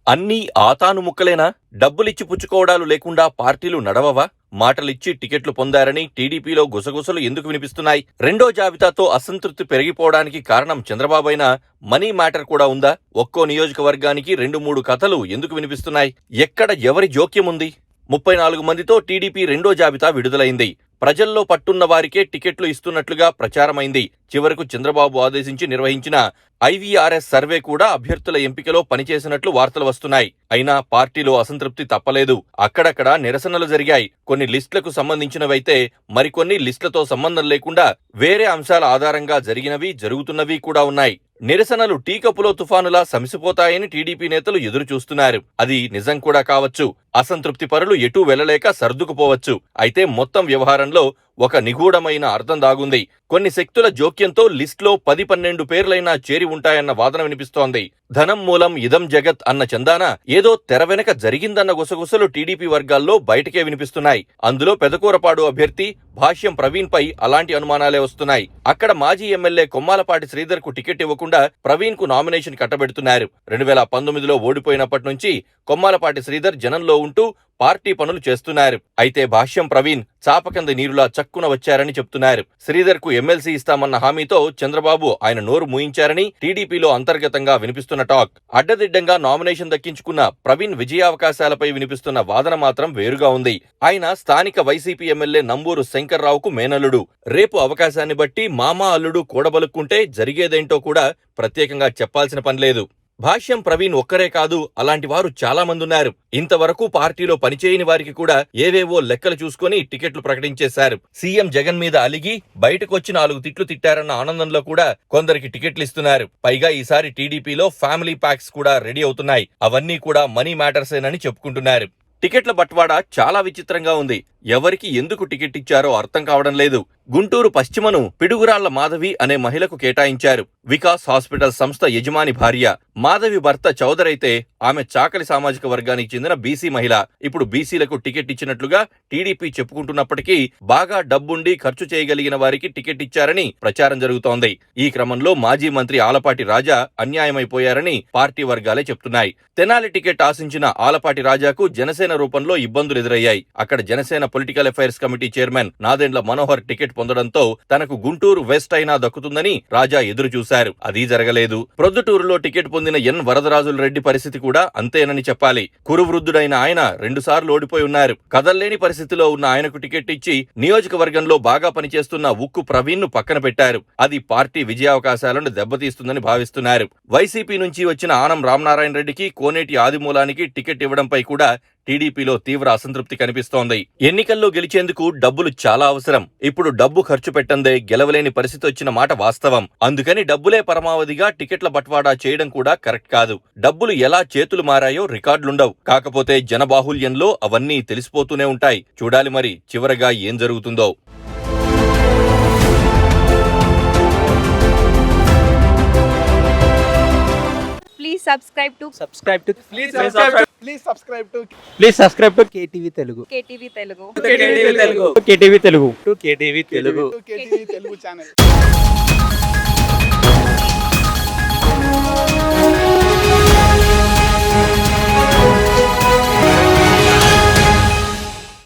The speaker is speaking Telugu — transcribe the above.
అన్నీ ఆతాను ముక్కలేనా? డబ్బులిచ్చి పుచ్చుకోవడాలు లేకుండా పార్టీలు నడవవా? మాటలిచ్చి టికెట్లు పొందారని టీడీపీలో గుసగుసలు ఎందుకు వినిపిస్తున్నాయి? రెండో జాబితాతో అసంతృప్తి పెరిగిపోవడానికి కారణం చంద్రబాబైనా మనీ మ్యాటర్ కూడా ఉందా? ఒక్కో నియోజకవర్గానికి 2-3 కథలు ఎందుకు వినిపిస్తున్నాయి? ఎక్కడ ఎవరి జోక్యం ఉంది? 34 మందితో టీడీపీ రెండో జాబితా విడుదలైంది. ప్రజల్లో పట్టున్న వారికే టికెట్లు ఇస్తున్నట్లుగా ప్రచారమైంది. చివరకు చంద్రబాబు ఆదేశించి నిర్వహించిన ఐవీఆర్ఎస్ సర్వే కూడా అభ్యర్థుల ఎంపికలో పనిచేసినట్లు వార్తలు వస్తున్నాయి. అయినా పార్టీలో అసంతృప్తి తప్పలేదు. అక్కడక్కడ నిరసనలు జరిగాయి. కొన్ని లిస్టులకు సంబంధించినవైతే మరికొన్ని లిస్టులతో సంబంధం లేకుండా వేరే అంశాల ఆధారంగా జరిగినవి, జరుగుతున్నవి కూడా ఉన్నాయి. నిరసనలు టీ కప్పులో తుఫానులా సమసిపోతాయని టీడీపీ నేతలు ఎదురు చూస్తున్నారు. అది నిజం కూడా కావచ్చు. అసంతృప్తి పరులు ఎటూ వెళ్లలేక సర్దుకుపోవచ్చు. అయితే మొత్తం వ్యవహారంలో ఒక నిగూఢమైన అర్థం దాగుంది. కొన్ని శక్తుల జోక్యంతో లిస్టులో 10-12 పేర్లైనా చేరి ఉంటాయన్న వాదన వినిపిస్తోంది. ధనం మూలం ఇదం జగత్ అన్న చందాన ఏదో తెర వెనక జరిగిందన్న గుసగుసలు టీడీపీ వర్గాల్లో బయటకే వినిపిస్తున్నాయి. అందులో పెదకూరపాడు అభ్యర్థి భాష్యం ప్రవీణ్ పై అలాంటి అనుమానాలే వస్తున్నాయి. అక్కడ మాజీ ఎమ్మెల్యే కొమ్మాలపాటి శ్రీధర్ కు టికెట్ ఇవ్వకుండా ప్రవీణ్ కు నామినేషన్ కట్టబెడుతున్నారు. 2019లో ఓడిపోయినప్పటి నుంచి కొమ్మాలపాటి శ్రీధర్ జనంలో ఉంటూ పార్టీ పనులు చేస్తున్నారు. అయితే భాష్యం ప్రవీణ్ చాపకంద నీరులా చక్కున వచ్చారని చెప్తున్నారు. శ్రీధర్ కు ఎమ్మెల్సీ ఇస్తామన్న హామీతో చంద్రబాబు ఆయన నోరు మూయించారని టీడీపీలో అంతర్గతంగా వినిపిస్తున్న టాక్. అడ్డదిడ్డంగా నామినేషన్ దక్కించుకున్న ప్రవీణ్ విజయావకాశాలపై వినిపిస్తున్న వాదన మాత్రం వేరుగా ఉంది. ఆయన స్థానిక వైసీపీ ఎమ్మెల్యే నంబూరు శంకర్రావుకు మేనల్లుడు. రేపు అవకాశాన్ని బట్టి మామా అల్లుడు కూడబలుక్కుంటే జరిగేదేంటో కూడా ప్రత్యేకంగా చెప్పాల్సిన పనిలేదు. భాష్యం ప్రవీణ్ ఒక్కరే కాదు, అలాంటి వారు చాలా మంది ఉన్నారు. ఇంతవరకు పార్టీలో పనిచేయని వారికి కూడా ఏవేవో లెక్కలు చూసుకుని టికెట్లు ప్రకటించేశారు. సీఎం జగన్ మీద అలిగి బయటకొచ్చి 4 తిట్లు తిట్టారన్న ఆనందంలో కూడా కొందరికి టికెట్లు ఇస్తున్నారు. పైగా ఈసారి టీడీపీలో ఫ్యామిలీ ప్యాక్స్ కూడా రెడీ అవుతున్నాయి. అవన్నీ కూడా మనీ మ్యాటర్సేనని చెప్పుకుంటున్నారు. టికెట్ల బట్వాడా చాలా విచిత్రంగా ఉంది. ఎవరికి ఎందుకు టికెట్ ఇచ్చారో అర్థం కావడం లేదు. గుంటూరు పశ్చిమను పిడుగురాళ్ల మాధవి అనే మహిళకు కేటాయించారు. వికాస్ హాస్పిటల్ సంస్థ యజమాని భార్య. మాధవి భర్త చౌదరైతే ఆమె చాకలి సామాజిక వర్గానికి చెందిన బీసీ మహిళ. ఇప్పుడు బీసీలకు టికెట్ ఇచ్చినట్లుగా టీడీపీ చెప్పుకుంటున్నప్పటికీ బాగా డబ్బుండి ఖర్చు చేయగలిగిన వారికి టికెట్ ఇచ్చారని ప్రచారం జరుగుతోంది. ఈ క్రమంలో మాజీ మంత్రి ఆలపాటి రాజా అన్యాయమైపోయారని పార్టీ వర్గాలే చెప్తున్నాయి. తెనాలి టికెట్ ఆశించిన ఆలపాటి రాజాకు జనసేన రూపంలో ఇబ్బందులు ఎదురయ్యాయి. అక్కడ Janasena political affairs committee chairman Nadendla Manohar ticket పొందడంతో తనకు గుంటూరు వెస్ట్ అయినా దక్కుతుందని రాజా ఎదురు చూశారు. అది జరగలేదు. ప్రొద్దుటూరులో టికెట్ పొందిన ఎన్ వరదరాజుల రెడ్డి పరిస్థితి కూడా అంతేనని చెప్పాలి. కురువృద్ధుడైన ఆయన 2 సార్లు ఓడిపోయి ఉన్నారు. కదల్లేని పరిస్థితిలో ఉన్న ఆయనకు టికెట్ ఇచ్చి నియోజకవర్గంలో బాగా పనిచేస్తున్న ఉక్కు ప్రవీణ్ ను పక్కన పెట్టారు. అది పార్టీ విజయావకాశాలను దెబ్బతీస్తుందని భావిస్తున్నారు. వైసీపీ నుంచి వచ్చిన ఆనం రామనారాయణ రెడ్డికి, కోనేటి ఆదిమూలానికి టికెట్ ఇవ్వడంపై కూడా టీడీపీలో తీవ్ర అసంతృప్తి కనిపిస్తోంది. ఎన్నికల్లో గెలిచేందుకు డబ్బులు చాలా అవసరం. ఇప్పుడు డబ్బు ఖర్చు పెట్టందే గెలవలేని పరిస్థితి వచ్చిన మాట వాస్తవం. అందుకని డబ్బులే పరమావధిగా టికెట్ల బట్వాడా చేయడం కూడా కరెక్ట్ కాదు. డబ్బులు ఎలా చేతులు మారాయో రికార్డులుండవు. కాకపోతే జనబాహుల్యంలో అవన్నీ తెలిసిపోతూనే ఉంటాయి. చూడాలి మరి చివరగా ఏం జరుగుతుందో. Please subscribe to KTV Telugu. KTV Telugu. KTV Telugu channel.